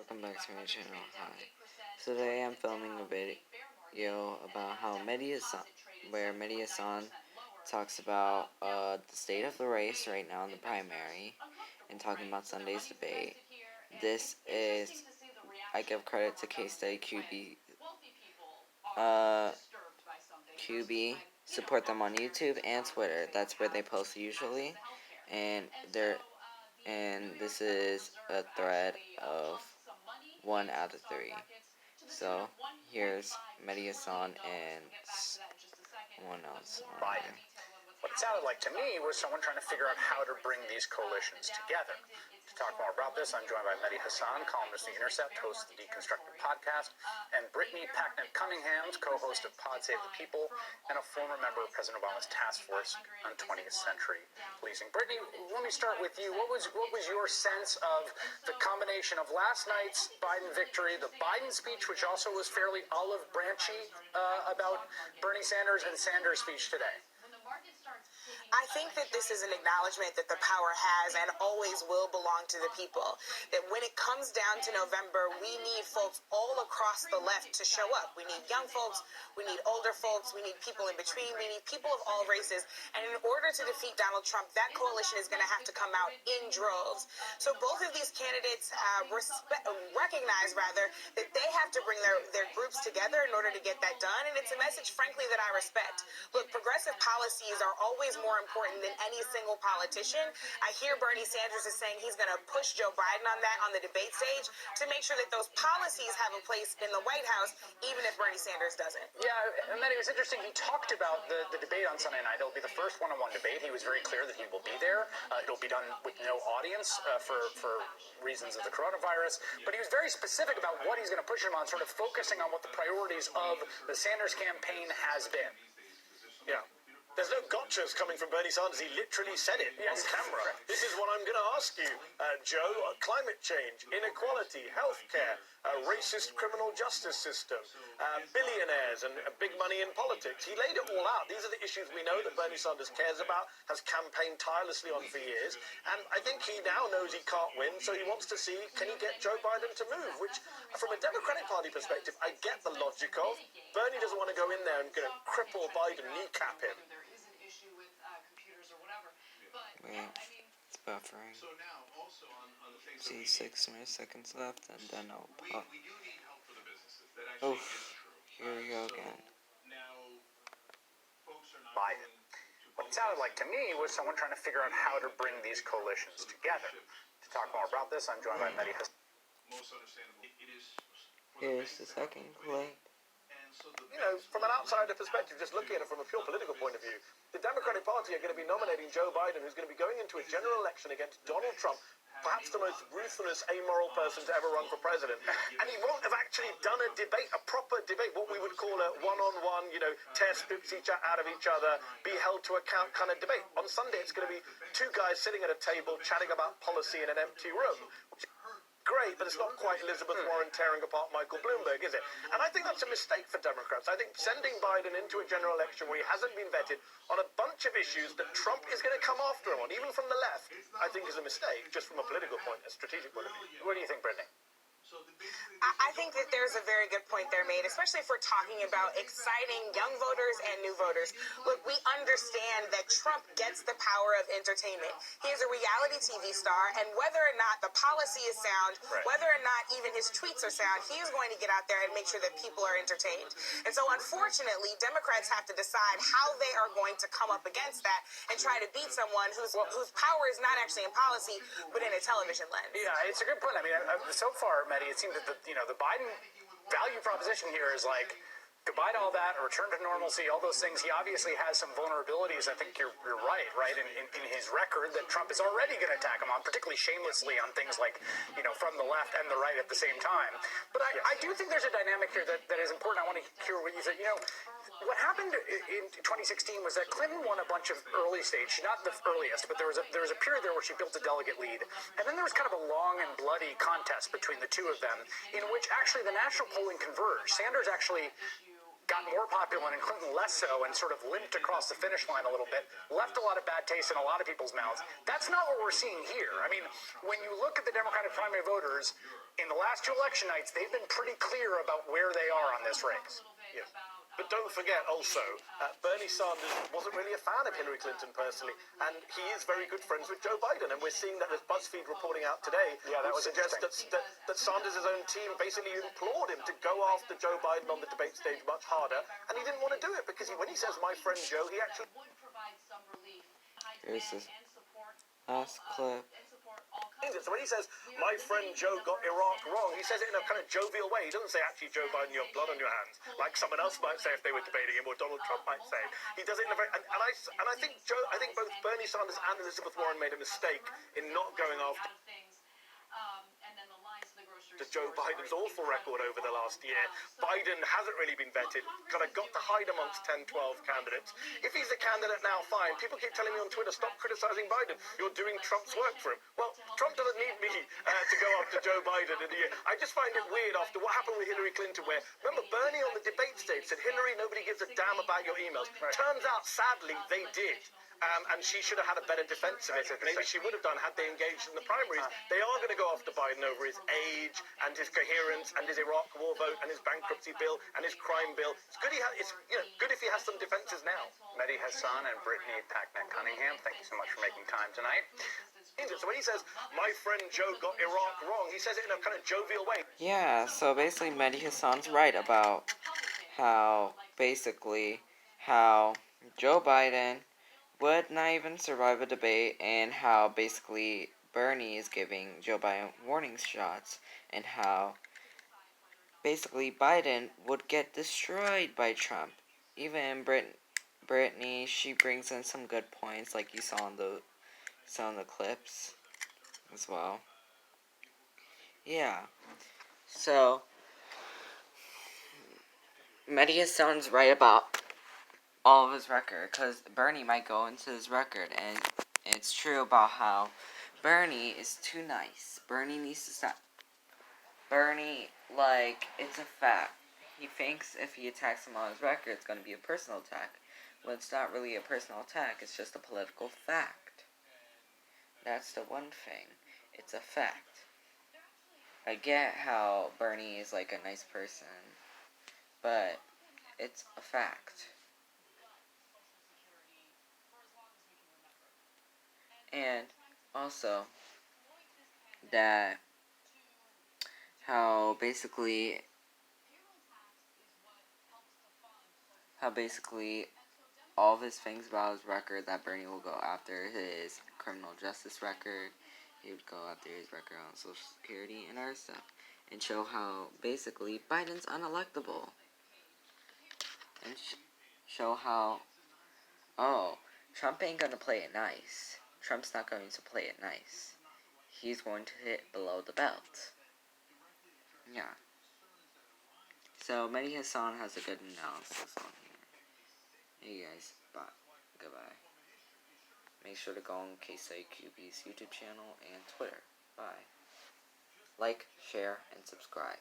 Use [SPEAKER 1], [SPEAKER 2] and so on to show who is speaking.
[SPEAKER 1] welcome back to my channel. Hi. So today I'm filming a video about how Mehdi Hasan talks about the state of the race right now in the primary and talking about Sunday's debate. This is, I give credit to Case Study QB. Support them on YouTube and Twitter. That's where they post usually. And this is a thread of 1 out of 3. So here's Mehdi Hasan and someone else.
[SPEAKER 2] Biden. What it sounded like to me was someone trying to figure out how to bring these coalitions together. To talk more about this, I'm joined by Mehdi Hasan, columnist of The Intercept, host of the Deconstructed podcast, and Brittany Packnett-Cunningham, co-host of Pod Save the People, and a former member of President Obama's task force on 20th century policing. Brittany, let me start with you. What was your sense of the combination of last night's Biden victory, the Biden speech, which also was fairly olive branchy about Bernie Sanders, and Sanders' speech today?
[SPEAKER 3] I think that this is an acknowledgement that the power has and always will belong to the people. That when it comes down to November, we need folks all across the left to show up. We need young folks, we need older folks, we need people in between, we need people of all races. And in order to defeat Donald Trump, that coalition is going to have to come out in droves. So both of these candidates recognize that they have to bring their groups together in order to get that done. And it's a message, frankly, that I respect. Look, progressive policies are always more important than any single politician. I hear Bernie Sanders is saying he's going to push Joe Biden on that on the debate stage to make sure that those policies have a place in the White House, even if Bernie Sanders doesn't.
[SPEAKER 2] Yeah, and then it was interesting. He talked about the debate on Sunday night. It'll be the first one-on-one debate. He was very clear that he will be there. It'll be done with no audience for reasons of the coronavirus. But he was very specific about what he's going to push him on, sort of focusing on what the priorities of the Sanders campaign has been.
[SPEAKER 4] Yeah. There's no gotchas coming from Bernie Sanders. He literally said it on camera. This is what I'm going to ask you, Joe. Climate change, inequality, healthcare, racist criminal justice system, billionaires and big money in politics. He laid it all out. These are the issues we know that Bernie Sanders cares about, has campaigned tirelessly on for years. And I think he now knows he can't win, so he wants to see, can he get Joe Biden to move? Which, from a Democratic Party perspective, I get the logic of. Bernie doesn't want to go in there and cripple Biden, kneecap him.
[SPEAKER 1] Wait, it's buffering. See, 6 more seconds left, and then I'll pop. Oof, here we go again.
[SPEAKER 2] Biden. What it sounded like to me was someone trying to figure out how to bring these coalitions together. To talk more about this, I'm joined by Mehdi Hasan.
[SPEAKER 1] Here's the second clip.
[SPEAKER 4] You know, from an outsider perspective, just looking at it from a pure political point of view, the Democratic Party are going to be nominating Joe Biden, who's going to be going into a general election against Donald Trump, perhaps the most ruthless, amoral person to ever run for president. And he won't have actually done a debate, a proper debate, what we would call a one-on-one, tear strips out of each other, be held to account kind of debate. On Sunday, it's going to be two guys sitting at a table chatting about policy in an empty room. Great, but it's not quite Elizabeth Warren tearing apart Michael Bloomberg, is it? And I think that's a mistake for Democrats. I think sending Biden into a general election where he hasn't been vetted on a bunch of issues that Trump is going to come after him on, even from the left, I think is a mistake, just from a political point, a strategic point of view.
[SPEAKER 2] What do you think, Brittany?
[SPEAKER 3] I think that there's a very good point there made, especially if we're talking about exciting young voters and new voters. Look, we understand that Trump gets the power of entertainment. He is a reality TV star, and whether or not the policy is sound, whether or not even his tweets are sound, he is going to get out there and make sure that people are entertained. And so, unfortunately, Democrats have to decide how they are going to come up against that and try to beat someone whose power is not actually in policy, but in a television lens.
[SPEAKER 2] Yeah, it's a good point. I mean, so far, Mehdi, it seems that the Biden value proposition here is like goodbye to all that, a return to normalcy, all those things. He obviously has some vulnerabilities. I think you're right, in his record that Trump is already going to attack him on, particularly shamelessly on things like, from the left and the right at the same time. But I do think there's a dynamic here that is important. I want to hear what you said. What happened in 2016 was that Clinton won a bunch of early stage, not the earliest, but there was a period there where she built a delegate lead. And then there was kind of a long and bloody contest between the two of them in which actually the national polling converged. Sanders actually got more popular and Clinton less so, and sort of limped across the finish line a little bit, left a lot of bad taste in a lot of people's mouths. That's not what we're seeing here. I mean, when you look at the Democratic primary voters, in the last 2 election nights, they've been pretty clear about where they are on this race.
[SPEAKER 4] Yes. But don't forget also, Bernie Sanders wasn't really a fan of Hillary Clinton personally, and he is very good friends with Joe Biden. And we're seeing that there's BuzzFeed reporting out today,
[SPEAKER 2] that was
[SPEAKER 4] suggests that Sanders' own team basically implored him to go after Joe Biden on the debate stage much harder, and he didn't want to do it because when he says "my friend Joe," he actually.
[SPEAKER 1] Here's this last clip.
[SPEAKER 4] So when he says, "my friend Joe got Iraq wrong," he says it in a kind of jovial way. He doesn't say, "actually, Joe Biden, you have blood on your hands," like someone else might say if they were debating him, or Donald Trump might say. He does it in a very, and I think both Bernie Sanders and Elizabeth Warren made a mistake in not going after Joe Biden's awful record over the last year. Biden hasn't really been vetted, kind of got to hide amongst 10, 12 candidates. If he's a candidate now, fine. People keep telling me on Twitter, stop criticizing Biden. You're doing Trump's work for him. Well, Trump doesn't need me to go after Joe Biden in the year. I just find it weird after what happened with Hillary Clinton, where, remember, Bernie on the debate stage said, "Hillary, nobody gives a damn about your emails." Right. Turns out, sadly, they did. And she should have had a better defense of it. Maybe she would have done had they engaged in the primaries. They are going to go after Biden over his age and his coherence and his Iraq war vote and his bankruptcy bill and his crime bill. It's good good if he has some defenses now.
[SPEAKER 2] Mehdi Hasan and Brittany Packnett-Cunningham, thank you so much for making time tonight.
[SPEAKER 4] So when he says, "my friend Joe got Iraq wrong," he says it in a kind of jovial way.
[SPEAKER 1] Yeah, so basically Mehdi Hassan's right about how Joe Biden would not even survive a debate, and how basically Bernie is giving Joe Biden warning shots, and how basically Biden would get destroyed by Trump. Even Brittany, she brings in some good points, like you saw in the clips as well. Yeah. So Mehdi sounds right about all of his record, because Bernie might go into his record, and it's true about how Bernie is too nice. Bernie needs to stop. Bernie, it's a fact. He thinks if he attacks him on his record, it's going to be a personal attack. Well, it's not really a personal attack, it's just a political fact. That's the one thing. It's a fact. I get how Bernie is a nice person, but it's a fact. And also that how basically all of his things about his record, that Bernie will go after his criminal justice record, he would go after his record on Social Security and other stuff, and show how basically Biden's unelectable, and show how, Trump ain't gonna play it nice. Trump's not going to play it nice. He's going to hit below the belt. Yeah. So Mehdi Hassan has a good analysis on here. Hey guys, bye. Goodbye. Make sure to go on KSAQB's YouTube channel and Twitter. Bye. Like, share, and subscribe.